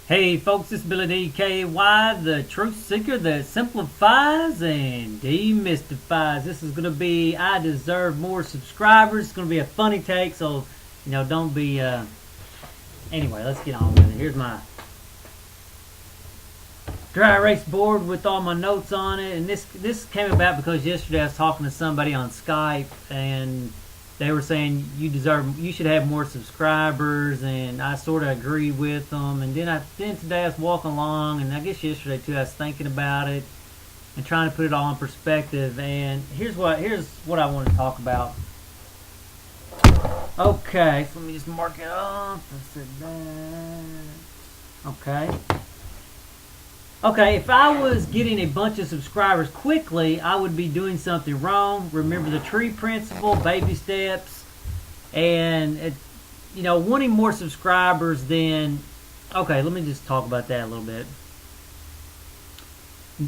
Hey folks, it's Billy DKY, the truth seeker that simplifies and demystifies. This is going to be, I deserve more subscribers. It's going to be a funny take, so, don't be, anyway, let's get on with it. Here's my dry erase board with all my notes on it, and this came about because yesterday I was talking to somebody on Skype, and they were saying you should have more subscribers, and I sort of agree with them. And then today I was walking along, and I guess yesterday too I was thinking about it and trying to put it all in perspective. And here's what I want to talk about. Okay, so let me just mark it off. I said that. Okay, if I was getting a bunch of subscribers quickly, I would be doing something wrong. Remember the tree principle, baby steps, and wanting more subscribers then. Okay, let me just talk about that a little bit.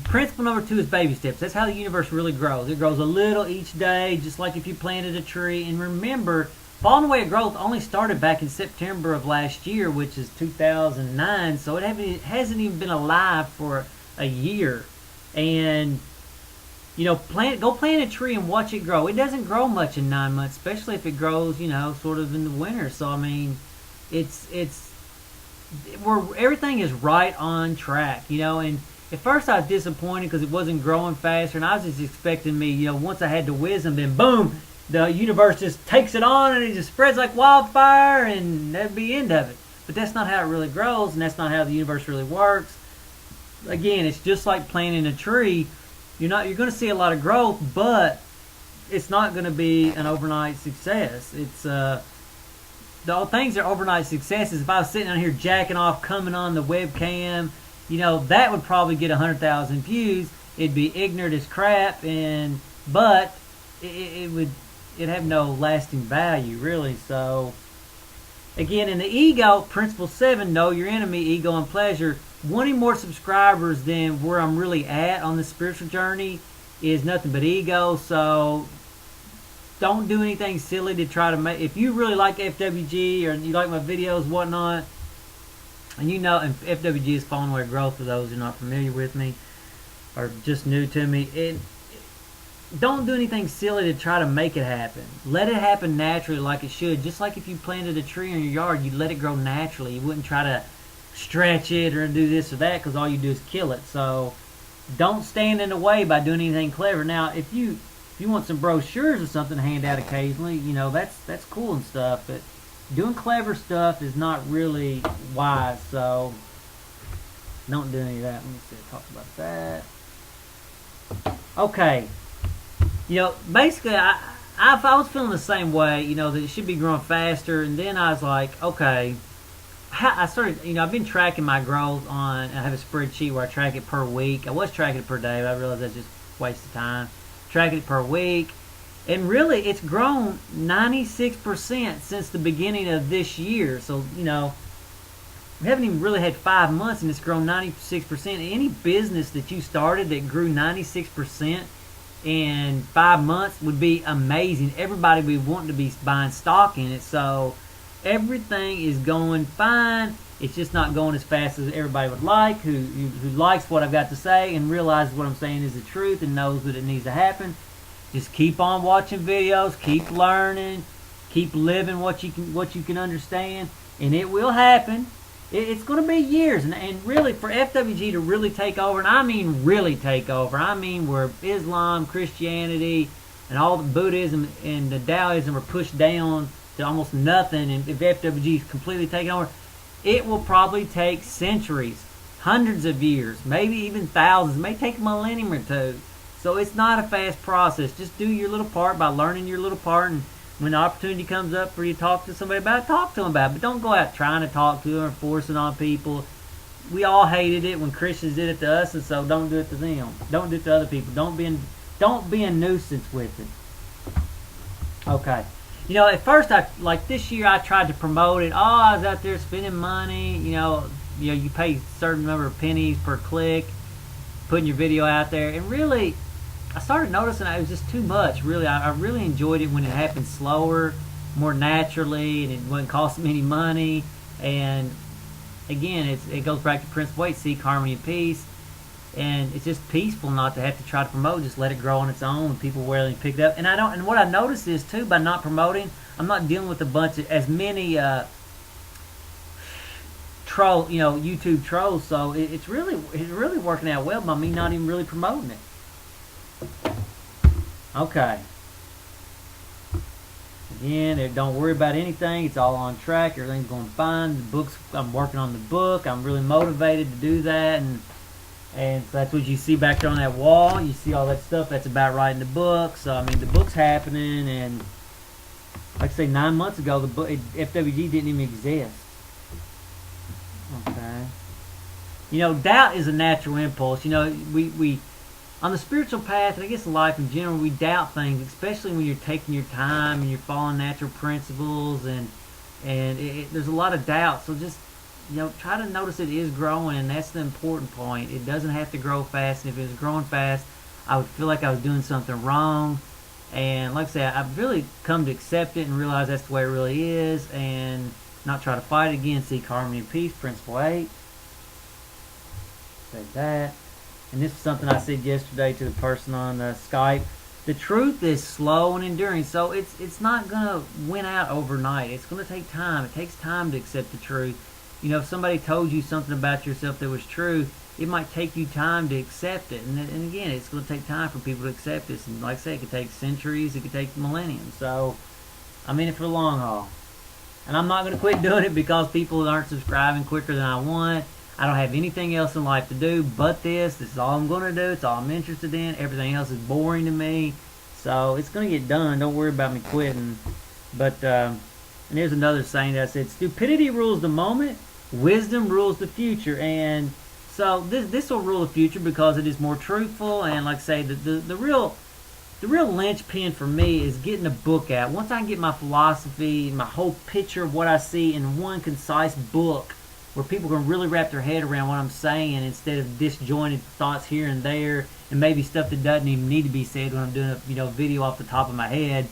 Principle number 2 is baby steps. That's how the universe really grows. It grows a little each day, just like if you planted a tree. And remember, Falling Away of Growth only started back in September of last year, which is 2009, so it hasn't even been alive for a year. And, go plant a tree and watch it grow. It doesn't grow much in 9 months, especially if it grows, sort of in the winter. So, I mean, everything is right on track, and at first I was disappointed because it wasn't growing faster, and I was just expecting once I had the wisdom, then boom, the universe just takes it on and it just spreads like wildfire, and that'd be the end of it. But that's not how it really grows, and that's not how the universe really works. Again, it's just like planting a tree. You're going to see a lot of growth, but it's not going to be an overnight success. It's the things that are overnight successes. If I was sitting down here jacking off, coming on the webcam, that would probably get 100,000 views. It'd be ignorant as crap, but it'd have no lasting value, really. So, again, in the ego, principle 7, know your enemy, ego and pleasure. Wanting more subscribers than where I'm really at on the spiritual journey is nothing but ego. So, don't do anything silly to try to make. If you really like FWG or you like my videos, whatnot, and and FWG is Falling Away of Growth for those who are not familiar with me or just new to me, don't do anything silly to try to make it happen. Let it happen naturally like it should. Just like if you planted a tree in your yard, you'd let it grow naturally. You wouldn't try to stretch it or do this or that, because all you do is kill it. So don't stand in the way by doing anything clever. Now, if you want some brochures or something to hand out occasionally, that's cool and stuff, but doing clever stuff is not really wise. So don't do any of that. Let me see, talk about that. Okay. Basically, I was feeling the same way, that it should be growing faster, and then I was like, okay, I started, I've been tracking my growth I have a spreadsheet where I track it per week. I was tracking it per day, but I realized that's just a waste of time. Tracking it per week, and really, it's grown 96% since the beginning of this year. So, we haven't even really had 5 months, and it's grown 96%. Any business that you started that grew 96% in 5 months would be amazing. Everybody would be wanting to be buying stock in it. So everything is going fine. It's just not going as fast as everybody would like, who likes what I've got to say and realizes what I'm saying is the truth and knows that it needs to happen. Just keep on watching videos, keep learning, keep living what you can understand, and it will happen. It's going to be years, and really for FWG to really take over, and I mean really take over, I mean where Islam, Christianity, and all the Buddhism and the Taoism are pushed down to almost nothing, and if FWG is completely taken over, it will probably take centuries, hundreds of years, maybe even thousands. It may take a millennium or two. So it's not a fast process. Just do your little part by learning your little part, and when the opportunity comes up for you to talk to somebody about it, talk to them about it. But don't go out trying to talk to them or forcing on people. We all hated it when Christians did it to us, and so don't do it to them. Don't do it to other people. Don't be a nuisance with it. Okay. At first, this year, I tried to promote it. Oh, I was out there spending money. You pay a certain number of pennies per click, putting your video out there, and really, I started noticing it was just too much. Really, I really enjoyed it when it happened slower, more naturally, and it wasn't costing me any money. And again, it goes back to Principle 8, seek harmony and peace. And it's just peaceful not to have to try to promote. Just let it grow on its own. And people willing to pick it up. And I don't. And what I noticed is too, by not promoting, I'm not dealing with a bunch of as many troll, YouTube trolls. So it's really working out well by me not even really promoting it. Okay. Again, don't worry about anything. It's all on track. Everything's going fine. The books. I'm working on the book. I'm really motivated to do that. And so that's what you see back there on that wall. You see all that stuff that's about writing the book. So, I mean, the book's happening. And like I say, 9 months ago, the book, FWG didn't even exist. Okay. Doubt is a natural impulse. We on the spiritual path, and I guess life in general, we doubt things, especially when you're taking your time and you're following natural principles. And there's a lot of doubt. So just try to notice it is growing, and that's the important point. It doesn't have to grow fast, and if it was growing fast, I would feel like I was doing something wrong. And like I say, I've really come to accept it and realize that's the way it really is, and not try to fight it again. Seek harmony and peace, Principle 8. Say that. And this is something I said yesterday to the person on Skype. The truth is slow and enduring, so it's not going to win out overnight. It's going to take time. It takes time to accept the truth. If somebody told you something about yourself that was true, it might take you time to accept it. And again, it's going to take time for people to accept this. And like I say, it could take centuries, it could take millennium. So, I'm in it for the long haul. And I'm not going to quit doing it because people aren't subscribing quicker than I want. I don't have anything else in life to do but this. This is all I'm going to do. It's all I'm interested in. Everything else is boring to me. So, it's going to get done. Don't worry about me quitting. But, and here's another saying that I said, stupidity rules the moment. Wisdom rules the future. And so this will rule the future because it is more truthful. And like I say, the real linchpin for me is getting the book out. Once I get my philosophy, my whole picture of what I see in one concise book, where people can really wrap their head around what I'm saying instead of disjointed thoughts here and there, and maybe stuff that doesn't even need to be said when I'm doing a video off the top of my head.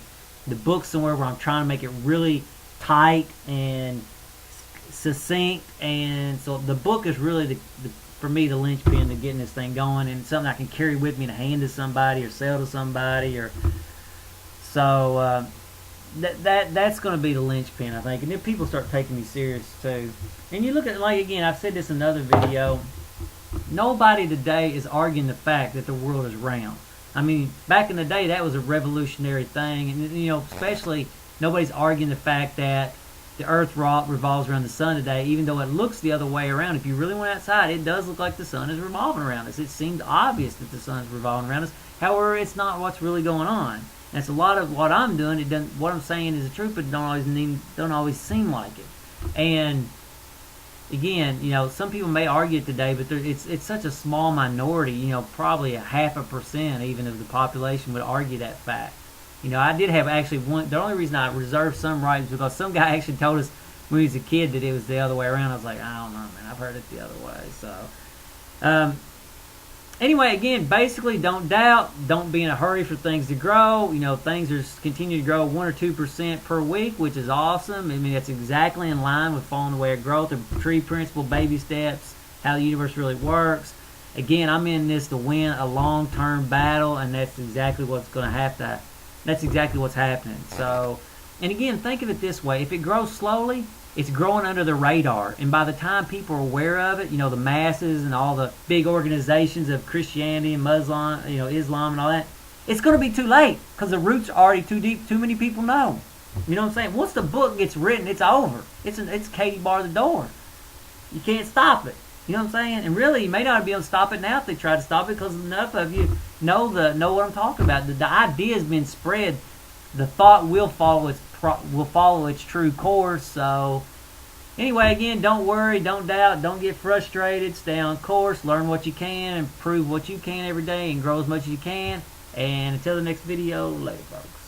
The book somewhere where I'm trying to make it really tight and succinct, and so the book is really for me the linchpin to getting this thing going, and something I can carry with me to hand to somebody or sell to somebody, or so that's going to be the linchpin, I think. And then people start taking me serious too. And you look at, like, again, I've said this in another video, nobody today is arguing the fact that the world is round. I mean, back in the day that was a revolutionary thing, and especially nobody's arguing the fact that the earth revolves around the sun today, even though it looks the other way around. If you really went outside, it does look like the sun is revolving around us. It seems obvious that the sun is revolving around us. However, it's not what's really going on. And it's a lot of what I'm doing. What I'm saying is the truth, but don't always seem like it. And again, some people may argue it today, but it's such a small minority. Probably a 0.5% even of the population would argue that fact. I did have actually one. The only reason I reserved some rights was because some guy actually told us when he was a kid that it was the other way around. I was like, I don't know, man. I've heard it the other way. So, anyway, again, basically, don't doubt. Don't be in a hurry for things to grow. Things are continue to grow 1 or 2% per week, which is awesome. I mean, that's exactly in line with following the way of growth, the tree principle, baby steps, how the universe really works. Again, I'm in this to win a long-term battle, and that's exactly what's going to have to. That's exactly what's happening. So, and again, think of it this way. If it grows slowly, it's growing under the radar. And by the time people are aware of it, the masses and all the big organizations of Christianity and Muslim, Islam and all that, it's going to be too late because the roots are already too deep. Too many people know. You know what I'm saying? Once the book gets written, it's over. It's Katie bar the door. You can't stop it. You know what I'm saying? And really, you may not be able to stop it now if they try to stop it, because enough of you know what I'm talking about. The idea has been spread. The thought will follow its true course. So, anyway, again, don't worry, don't doubt, don't get frustrated. Stay on course. Learn what you can, improve what you can every day, and grow as much as you can. And until the next video, later, folks.